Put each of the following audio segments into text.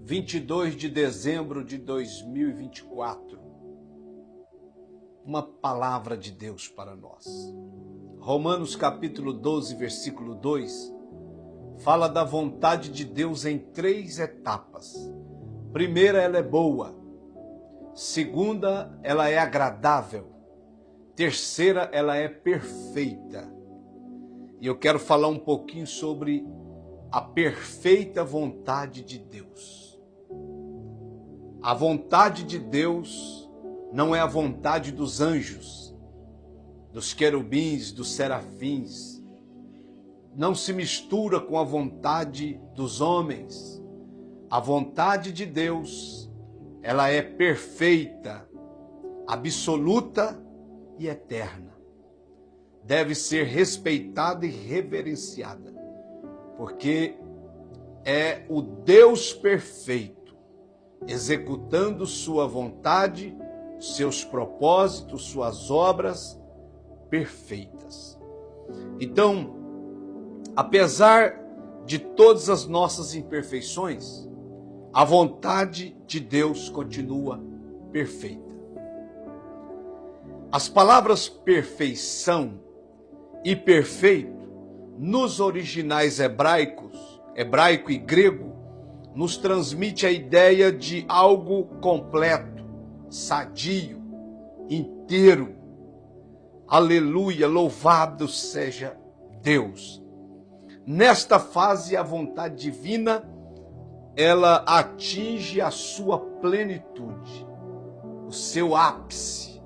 22 de dezembro de 2024. Uma palavra de Deus para nós. Romanos capítulo 12, versículo 2, fala da vontade de Deus em 3 etapas. Primeira, ela é boa. Segunda, ela é agradável. Terceira, ela é perfeita. E eu quero falar um pouquinho sobre a perfeita vontade de Deus. A vontade de Deus não é a vontade dos anjos, dos querubins, dos serafins. Não se mistura com a vontade dos homens. A vontade de Deus, ela é perfeita, absoluta e eterna. Deve ser respeitada e reverenciada, porque é o Deus perfeito, executando sua vontade, seus propósitos, suas obras perfeitas. Então, apesar de todas as nossas imperfeições, a vontade de Deus continua perfeita. As palavras perfeição e perfeito, nos originais hebraico e grego, nos transmite a ideia de algo completo, sadio, inteiro. Aleluia, louvado seja Deus. Nesta fase, a vontade divina, ela atinge a sua plenitude, o seu ápice,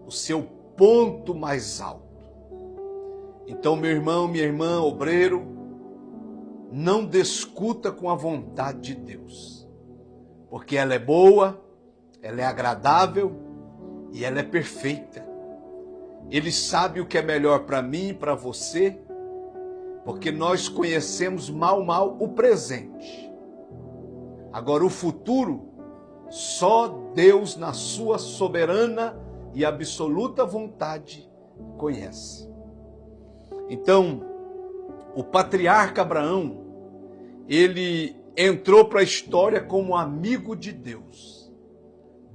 o seu ponto mais alto. Então, meu irmão, minha irmã, obreiro, não discuta com a vontade de Deus, porque ela é boa, ela é agradável e ela é perfeita. Ele sabe o que é melhor para mim e para você, porque nós conhecemos mal o presente. Agora, o futuro, só Deus, na sua soberana e absoluta vontade, conhece. Então, o patriarca Abraão, ele entrou para a história como amigo de Deus.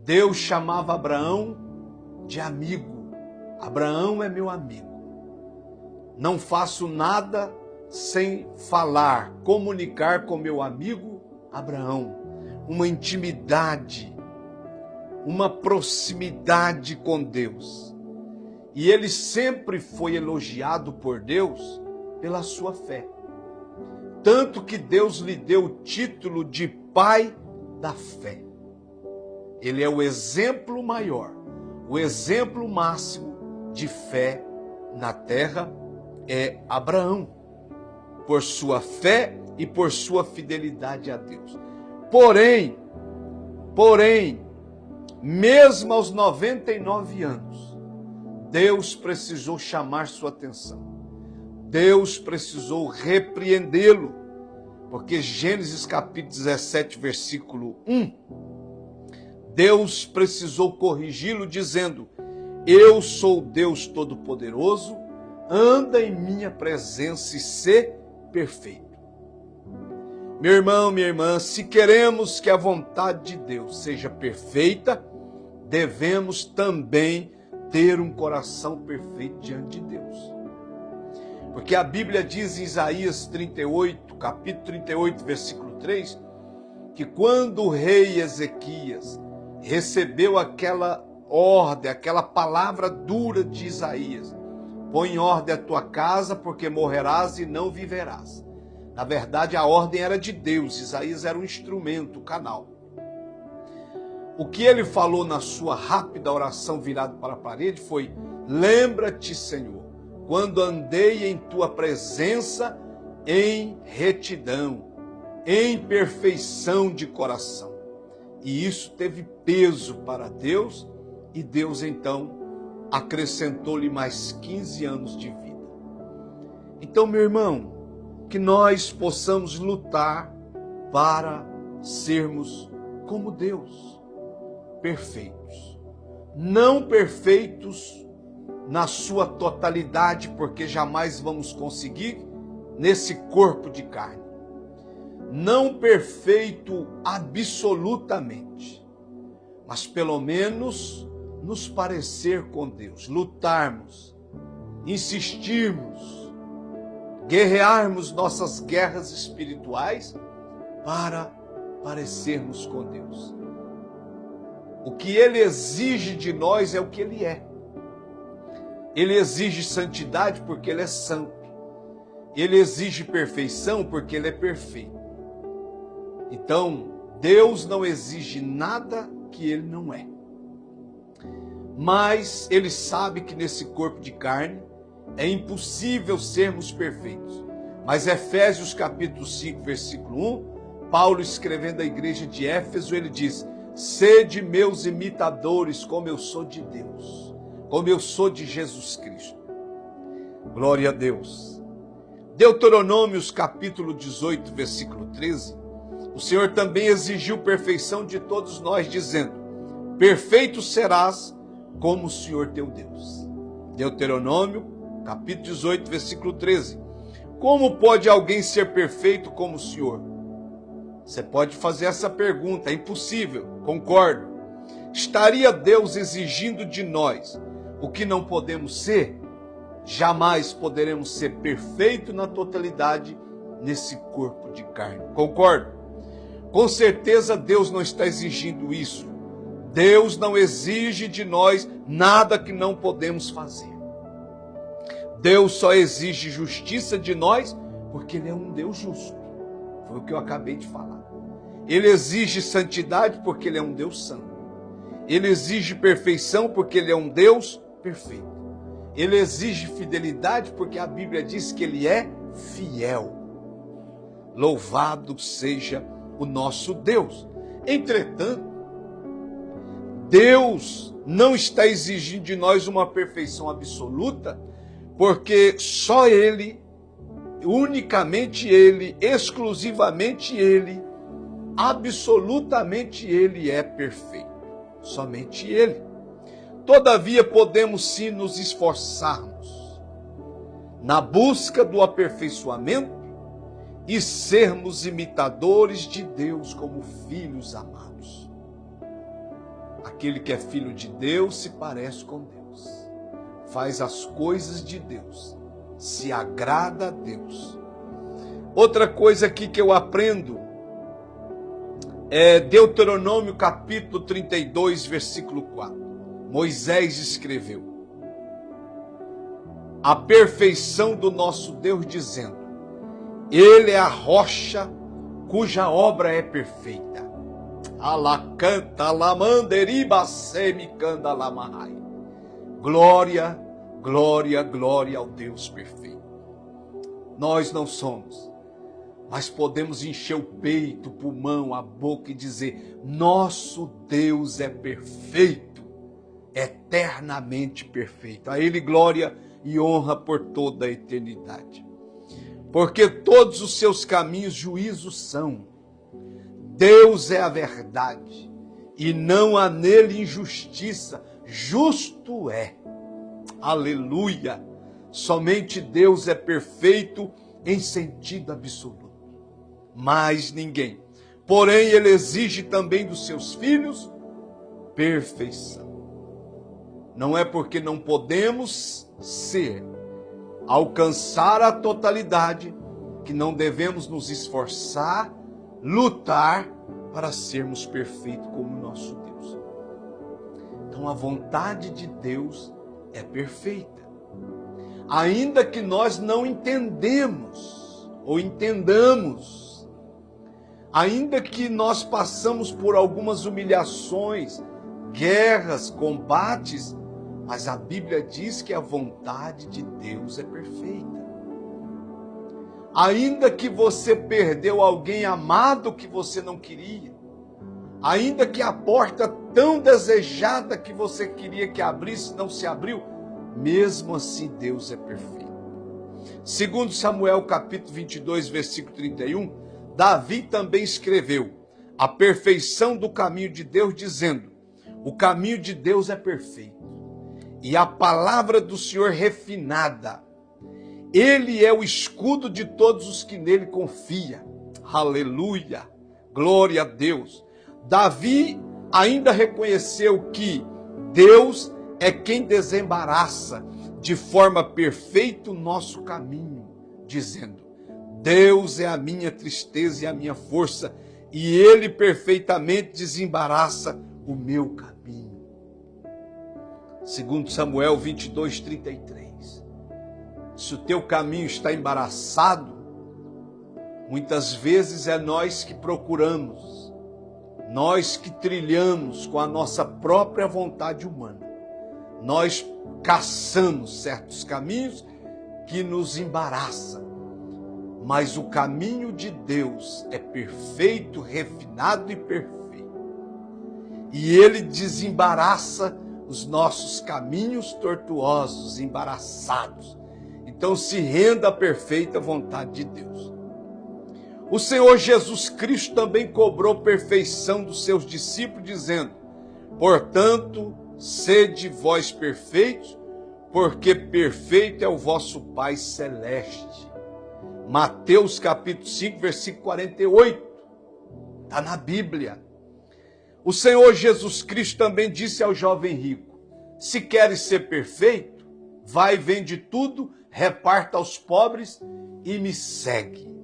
Deus chamava Abraão de amigo. Abraão é meu amigo. Não faço nada sem falar, comunicar com meu amigo Abraão. Uma intimidade, uma proximidade com Deus. E ele sempre foi elogiado por Deus pela sua fé. Tanto que Deus lhe deu o título de Pai da Fé. Ele é o exemplo maior, o exemplo máximo de fé na terra é Abraão, por sua fé e por sua fidelidade a Deus. Porém, mesmo aos 99 anos, Deus precisou chamar sua atenção. Deus precisou repreendê-lo, porque Gênesis capítulo 17, versículo 1, Deus precisou corrigi-lo dizendo: eu sou Deus Todo-Poderoso, anda em minha presença e sê perfeito. Meu irmão, minha irmã, se queremos que a vontade de Deus seja perfeita, devemos também ter um coração perfeito diante de Deus. Porque a Bíblia diz em Isaías 38, capítulo 38, versículo 3, que quando o rei Ezequias recebeu aquela ordem, aquela palavra dura de Isaías: põe em ordem a tua casa, porque morrerás e não viverás. Na verdade, a ordem era de Deus, Isaías era um instrumento, o canal. O que ele falou na sua rápida oração virado para a parede foi: lembra-te, Senhor, quando andei em tua presença em retidão, em perfeição de coração. E isso teve peso para Deus, e Deus então acrescentou-lhe mais 15 anos de vida. Então, meu irmão, que nós possamos lutar para sermos como Deus, perfeitos. Não perfeitos na sua totalidade, porque jamais vamos conseguir nesse corpo de carne. não perfeito absolutamente, mas pelo menos nos parecer com Deus, lutarmos, insistirmos, guerrearmos nossas guerras espirituais para parecermos com Deus. O que Ele exige de nós é o que Ele é. Ele exige santidade porque Ele é santo. Ele exige perfeição porque Ele é perfeito. Então, Deus não exige nada que Ele não é. Mas Ele sabe que nesse corpo de carne é impossível sermos perfeitos. Mas Efésios capítulo 5, versículo 1, Paulo escrevendo à igreja de Éfeso, ele diz: sede meus imitadores, como eu sou de Deus, como eu sou de Jesus Cristo. Glória a Deus. Deuteronômios capítulo 18, versículo 13, o Senhor também exigiu perfeição de todos nós, dizendo: perfeito serás como o Senhor teu Deus. Deuteronômio capítulo 18, versículo 13. Como pode alguém ser perfeito como o Senhor? Você pode fazer essa pergunta, é impossível, concordo. Estaria Deus exigindo de nós o que não podemos ser? Jamais poderemos ser perfeitos na totalidade nesse corpo de carne, concordo? Com certeza Deus não está exigindo isso. Deus não exige de nós nada que não podemos fazer. Deus só exige justiça de nós porque Ele é um Deus justo. Foi o que eu acabei de falar. Ele exige santidade porque Ele é um Deus santo. Ele exige perfeição porque Ele é um Deus perfeito. Ele exige fidelidade porque a Bíblia diz que Ele é fiel. Louvado seja o nosso Deus. Entretanto, Deus não está exigindo de nós uma perfeição absoluta, porque só Ele, unicamente Ele, exclusivamente Ele, absolutamente Ele é perfeito. Somente Ele. Todavia podemos sim nos esforçarmos na busca do aperfeiçoamento e sermos imitadores de Deus como filhos amados. Aquele que é filho de Deus se parece com Deus, faz as coisas de Deus, se agrada a Deus. Outra coisa aqui que eu aprendo é Deuteronômio capítulo 32, versículo 4. Moisés escreveu: a perfeição do nosso Deus, dizendo: Ele é a rocha cuja obra é perfeita. Alacanta lamanderiba semicanda lamahai. Glória, glória, glória ao Deus perfeito. Nós não somos, mas podemos encher o peito, o pulmão, a boca e dizer: nosso Deus é perfeito, eternamente perfeito. A Ele glória e honra por toda a eternidade. Porque todos os seus caminhos juízos são. Deus é a verdade e não há nele injustiça. Justo é. Aleluia. Somente Deus é perfeito em sentido absoluto. Mais ninguém. Porém, Ele exige também dos seus filhos perfeição. Não é porque não podemos ser, alcançar a totalidade, que não devemos nos esforçar, lutar para sermos perfeitos como nosso Deus. Então a vontade de Deus é perfeita. Ainda que nós não entendemos ou entendamos, ainda que nós passamos por algumas humilhações, guerras, combates, mas a Bíblia diz que a vontade de Deus é perfeita. Ainda que você perdeu alguém amado que você não queria, ainda que a porta tão desejada que você queria que abrisse não se abriu, mesmo assim Deus é perfeito. Segundo Samuel capítulo 22, versículo 31, Davi também escreveu a perfeição do caminho de Deus, dizendo: o caminho de Deus é perfeito, e a palavra do Senhor refinada. Ele é o escudo de todos os que nele confiam. Aleluia! Glória a Deus! Davi ainda reconheceu que Deus é quem desembaraça de forma perfeita o nosso caminho, dizendo: Deus é a minha tristeza e a minha força, e Ele perfeitamente desembaraça o meu caminho. Segundo Samuel 22:33. Se o teu caminho está embaraçado, muitas vezes é nós que procuramos, nós que trilhamos com a nossa própria vontade humana. Nós caçamos certos caminhos que nos embaraçam. Mas o caminho de Deus é perfeito, refinado e perfeito. E Ele desembaraça os nossos caminhos tortuosos, embaraçados. Então se renda à perfeita vontade de Deus. O Senhor Jesus Cristo também cobrou perfeição dos seus discípulos, dizendo: portanto, sede vós perfeitos, porque perfeito é o vosso Pai Celeste. Mateus capítulo 5, versículo 48. Está na Bíblia. O Senhor Jesus Cristo também disse ao jovem rico: se queres ser perfeito, vai, vende tudo, reparta aos pobres e me segue.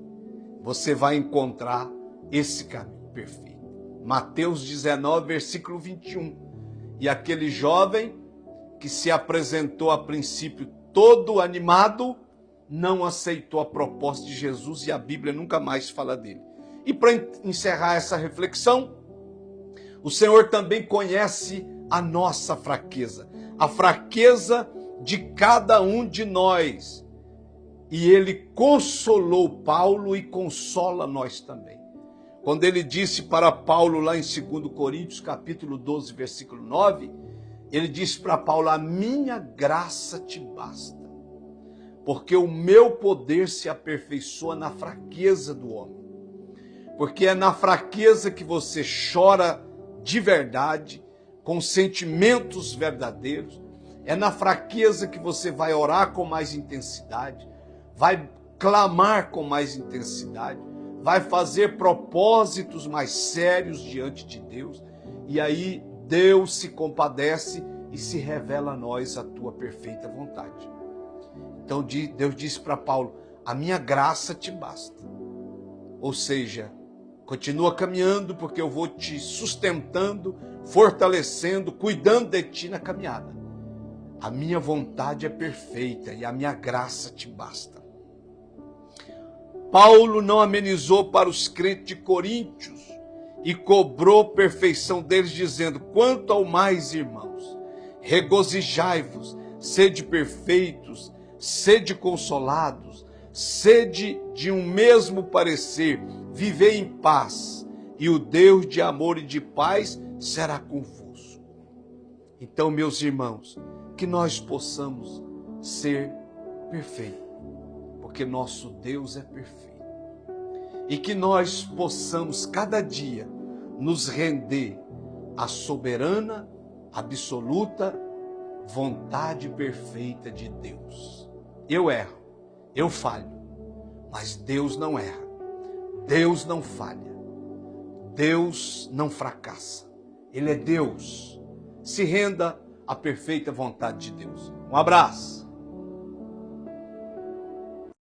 Você vai encontrar esse caminho perfeito. Mateus 19, versículo 21. E aquele jovem que se apresentou a princípio todo animado, não aceitou a proposta de Jesus e a Bíblia nunca mais fala dele. E para encerrar essa reflexão, o Senhor também conhece a nossa fraqueza, a fraqueza de cada um de nós. E Ele consolou Paulo e consola nós também. Quando Ele disse para Paulo lá em 2 Coríntios capítulo 12, versículo 9, Ele disse para Paulo: a minha graça te basta, porque o meu poder se aperfeiçoa na fraqueza do homem. Porque é na fraqueza que você chora de verdade, com sentimentos verdadeiros. É na fraqueza que você vai orar com mais intensidade, vai clamar com mais intensidade, vai fazer propósitos mais sérios diante de Deus. E aí Deus se compadece e se revela a nós a tua perfeita vontade. Então Deus disse para Paulo: a minha graça te basta. Ou seja, continua caminhando, porque eu vou te sustentando, fortalecendo, cuidando de ti na caminhada. A minha vontade é perfeita e a minha graça te basta. Paulo não amenizou para os crentes de Coríntios e cobrou perfeição deles, dizendo: quanto ao mais, irmãos, regozijai-vos, sede perfeitos, sede consolados, sede de um mesmo parecer, vivei em paz, e o Deus de amor e de paz será convosco. Então, meus irmãos, que nós possamos ser perfeitos, porque nosso Deus é perfeito. E que nós possamos cada dia nos render à soberana, absoluta vontade perfeita de Deus. Eu erro, eu falho, mas Deus não erra, Deus não falha, Deus não fracassa. Ele é Deus. Se renda à perfeita vontade de Deus. Um abraço.